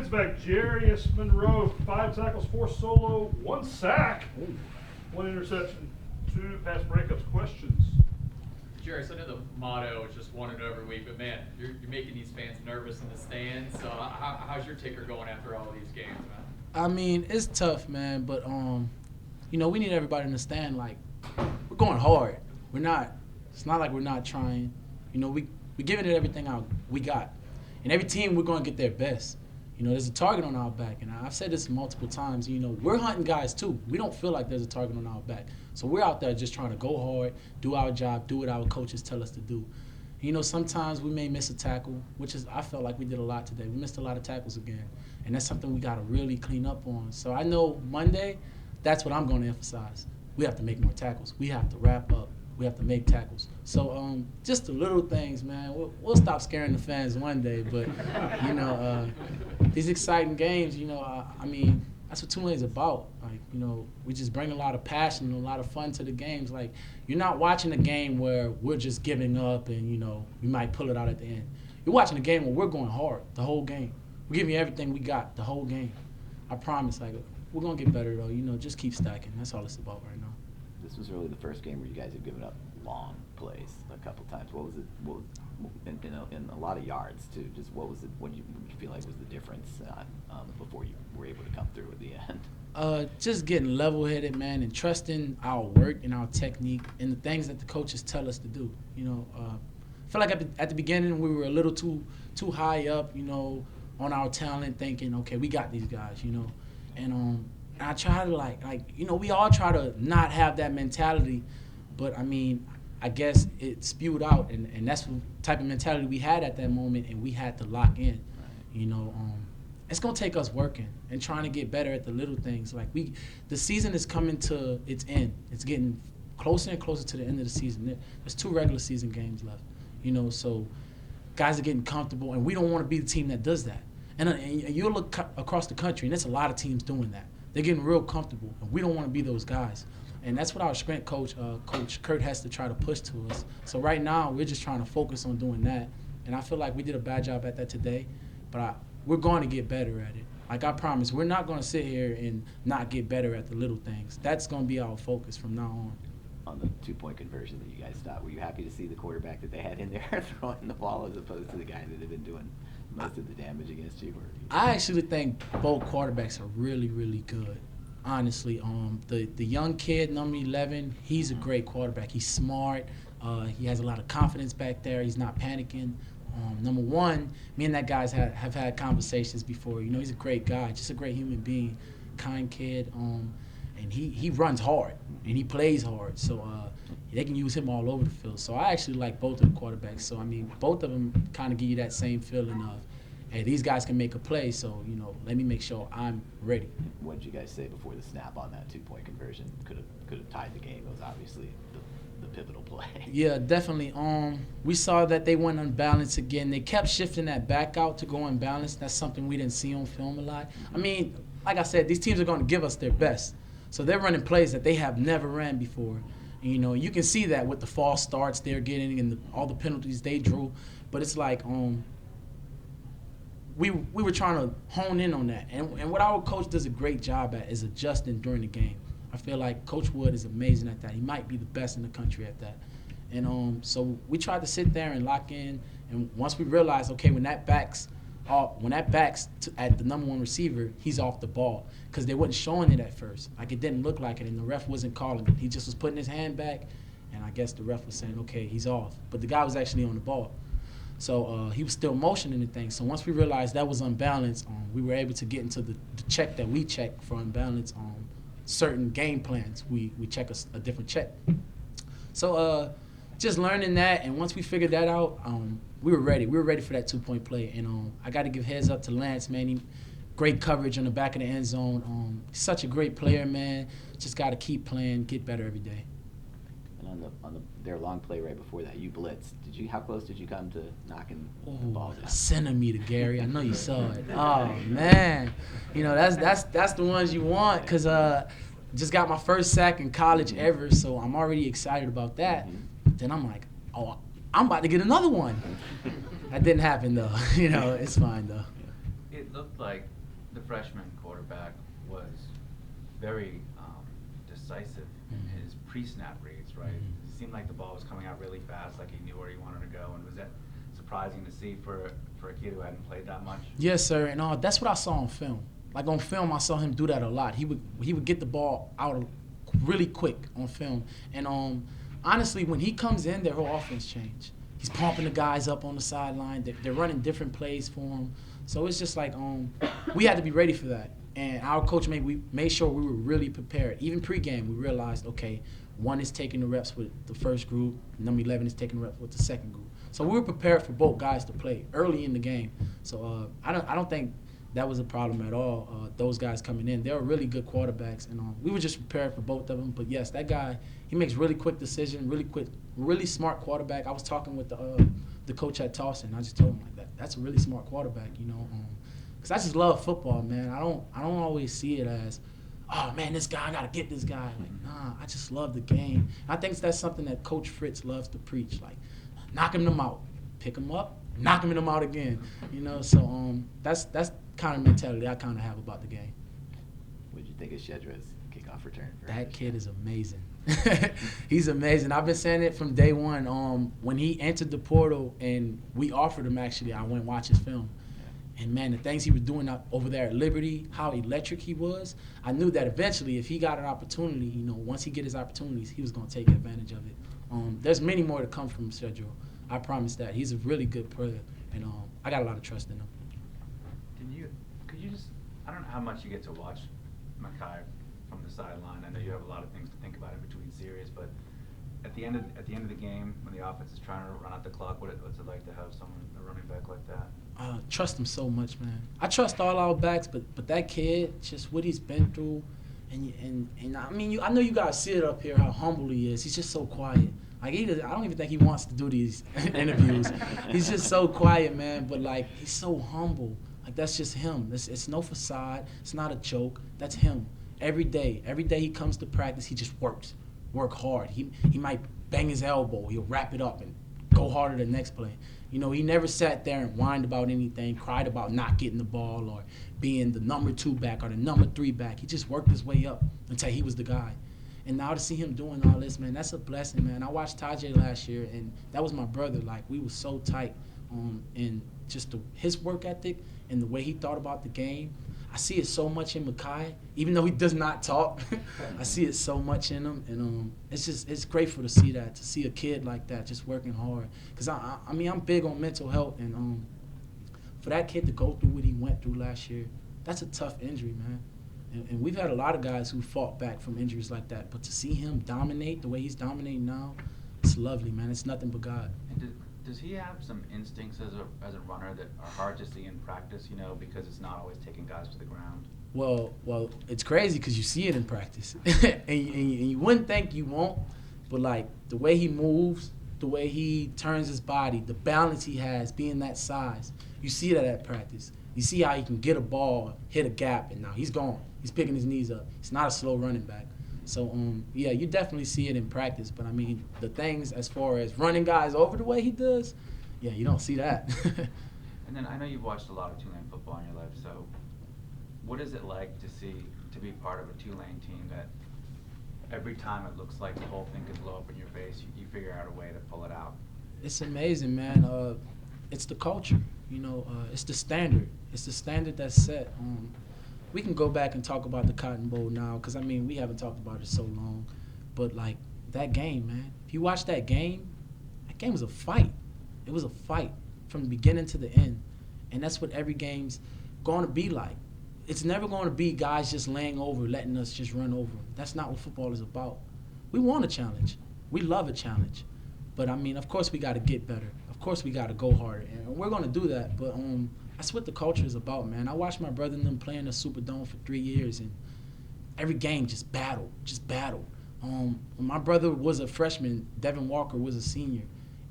back, Jarius Monroe, 5 tackles, 4 solo, 1 sack, 1 interception, 2 pass breakups. Questions? Jarius, I know the motto is just 1-0 every week, but man, you're making these fans nervous in the stands. So how's your ticker going after all these games, man? I mean, it's tough, man, but we need everybody to understand, like, we're going hard. It's not like we're not trying. We're giving it everything we got. And every team, we're going to get their best. There's a target on our back, and I've said this multiple times. We're hunting guys too. We don't feel like there's a target on our back, so we're out there just trying to go hard, do our job, do what our coaches tell us to do. Sometimes we may miss a tackle, which is I felt like we did a lot today. We missed a lot of tackles again, and that's something we got to really clean up on. So I know Monday, that's what I'm going to emphasize. We have to make more tackles. We have to wrap up. We have to make tackles. So just the little things, man. We'll stop scaring the fans one day, but these exciting games, I mean, that's what Tulane is about. Like, we just bring a lot of passion and a lot of fun to the games. Like, you're not watching a game where we're just giving up and we might pull it out at the end. You're watching a game where we're going hard the whole game. We're giving you everything we got the whole game. I promise. Like, we're gonna get better though. Just keep stacking. That's all it's about right now. This was really the first game where you guys have given up long plays a couple times. What was it? In a lot of yards too. Just what was it? What did you feel like was the difference before you were able to come through at the end? Just getting level-headed, man, and trusting our work and our technique and the things that the coaches tell us to do. I feel like at the beginning we were a little too high up, on our talent, thinking, okay, we got these guys, and I try to we all try to not have that mentality, but I mean, I guess it spewed out, and that's the type of mentality we had at that moment, and we had to lock in. It's gonna take us working and trying to get better at the little things. Like the season is coming to its end. It's getting closer and closer to the end of the season. There's 2 regular season games left. So guys are getting comfortable, and we don't want to be the team that does that. And you look across the country, and there's a lot of teams doing that. They're getting real comfortable, and we don't want to be those guys. And that's what our strength coach, Coach Kurt, has to try to push to us. So right now, we're just trying to focus on doing that. And I feel like we did a bad job at that today, but we're going to get better at it. Like I promise, we're not going to sit here and not get better at the little things. That's going to be our focus from now on. On the 2-point conversion that you guys stopped, were you happy to see the quarterback that they had in there throwing the ball as opposed to the guy that had been doing most of the damage against you? I actually think both quarterbacks are really, really good. Honestly, the young kid, number 11, he's a great quarterback. He's smart. He has a lot of confidence back there. He's not panicking. Number 1, me and that guy have had conversations before. He's a great guy, just a great human being, kind kid. And he runs hard and he plays hard. So they can use him all over the field. So I actually like both of the quarterbacks. So I mean, both of them kind of give you that same feeling of, hey, these guys can make a play, so, let me make sure I'm ready. What did you guys say before the snap on that 2-point conversion? Could have tied the game. It was obviously the pivotal play. Yeah, definitely. We saw that they went unbalanced again. They kept shifting that back out to go unbalanced. That's something we didn't see on film a lot. I mean, like I said, these teams are going to give us their best. So they're running plays that they have never ran before. And, you can see that with the false starts they're getting and all the penalties they drew. But it's like we were trying to hone in on that. And what our coach does a great job at is adjusting during the game. I feel like Coach Wood is amazing at that. He might be the best in the country at that. And so we tried to sit there and lock in. And once we realized, okay, when that backs at the number 1 receiver, he's off the ball, because they wasn't showing it at first. Like, it didn't look like it, and the ref wasn't calling it. He just was putting his hand back, and I guess the ref was saying, okay, he's off. But the guy was actually on the ball. So he was still motioning the thing. So once we realized that was unbalanced, we were able to get into the check that we check for unbalance on certain game plans. We check a different check. So just learning that, and once we figured that out, we were ready. We were ready for that 2-point play. And I got to give heads up to Lance, man. Great coverage on the back of the end zone. Such a great player, man. Just got to keep playing, get better every day. And on their long play right before that, you blitzed. How close did you come to knocking the ball down? A centimeter, Gary. I know you saw it. Oh man, that's the ones you want, because just got my first sack in college ever, so I'm already excited about that. Then I'm like, oh, I'm about to get another one. That didn't happen though. It's fine though. It looked like the freshman quarterback was very decisive in his pre-snap reads, right? It seemed like the ball was coming out really fast, like he knew where he wanted to go. And was that surprising to see for a kid who hadn't played that much? Yes, sir. And that's what I saw on film. Like on film, I saw him do that a lot. He would get the ball out really quick on film. And honestly, when he comes in, their whole offense changed. He's pumping the guys up on the sideline. They're running different plays for him. So it's just like we had to be ready for that. And our coach made sure we were really prepared. Even pregame, we realized, okay, 1 is taking the reps with the first group, number 11 is taking the reps with the second group. So we were prepared for both guys to play early in the game. So I don't think that was a problem at all. Those guys coming in, they were really good quarterbacks, and we were just prepared for both of them. But yes, that guy, he makes really quick decisions, really smart quarterback. I was talking with the coach at Towson. I just told him like that's a really smart quarterback, because I just love football, man. I don't always see it as, oh man, this guy, I gotta get this guy. Like, nah, I just love the game. I think that's something that Coach Fritz loves to preach, like knocking them out, pick them up, knocking them out again. So that's kind of mentality I kind of have about the game. What did you think of Shedra's kickoff return? That kid is amazing. He's amazing. I've been saying it from day one. When he entered the portal and we offered him, actually, I went and watched his film. And, man, the things he was doing over there at Liberty, how electric he was, I knew that eventually if he got an opportunity, once he get his opportunities, he was going to take advantage of it. There's many more to come from Shedra. I promise that. He's a really good player, and I got a lot of trust in him. Could you just, I don't know how much you get to watch Makai from the sideline. I know you have a lot of things to think about in between series, but at the end of the game, when the offense is trying to run out the clock, what's it like to have someone, a running back like that? Trust him so much, man. I trust all our backs, but that kid, just what he's been through, and I mean, I know you guys see it up here how humble he is. He's just so quiet. Like I don't even think he wants to do these interviews. He's just so quiet, man. But like he's so humble. Like that's just him. It's no facade. It's not a joke. That's him. Every day he comes to practice, he just work hard. He might bang his elbow. He'll wrap it up and go harder the next play. He never sat there and whined about anything, cried about not getting the ball or being the number 2 back or the number 3 back. He just worked his way up until he was the guy. And now to see him doing all this, man, that's a blessing, man. I watched Tajay last year, and that was my brother. Like, we were so tight in just his work ethic and the way he thought about the game. I see it so much in Makai, even though he does not talk. I see it so much in him, and it's grateful to see that, to see a kid like that just working hard. Because I mean, I'm big on mental health, and for that kid to go through what he went through last year, that's a tough injury, man. And we've had a lot of guys who fought back from injuries like that, but to see him dominate the way he's dominating now, it's lovely, man. It's nothing but God. And does he have some instincts as a runner that are hard to see in practice, because it's not always taking guys to the ground? Well, it's crazy because you see it in practice. and you wouldn't think you won't, but like the way he moves, the way he turns his body, the balance he has being that size, you see that at practice. You see how he can get a ball, hit a gap, and now he's gone. He's picking his knees up. He's not a slow running back. So, yeah, you definitely see it in practice. But, I mean, the things as far as running guys over the way he does, yeah, you don't see that. And then I know you've watched a lot of Tulane football in your life. So what is it like to be part of a Tulane team that every time it looks like the whole thing could blow up in your face, you figure out a way to pull it out? It's amazing, man. It's the culture. It's the standard. It's the standard that's set. We can go back and talk about the Cotton Bowl now because, I mean, we haven't talked about it so long. But, like, that game, man, if you watch that game was a fight. It was a fight from the beginning to the end. And that's what every game's going to be like. It's never going to be guys just laying over, letting us just run over them. That's not what football is about. We want a challenge. We love a challenge. But, I mean, of course we got to get better. Of course we got to go harder. And we're going to do that. But that's what the culture is about, man. I watched my brother and them play in the Superdome for 3 years, and every game just battle. When my brother was a freshman, Devin Walker was a senior,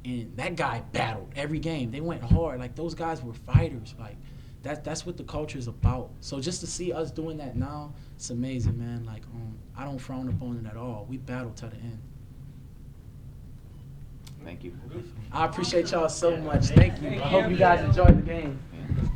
and that guy battled every game. They went hard. Like, those guys were fighters. Like, that's what the culture is about. So just to see us doing that now, it's amazing, man. Like, I don't frown upon it at all. We battle to the end. Thank you. I appreciate y'all so much. Thank you. I hope you guys enjoyed the game. Yeah.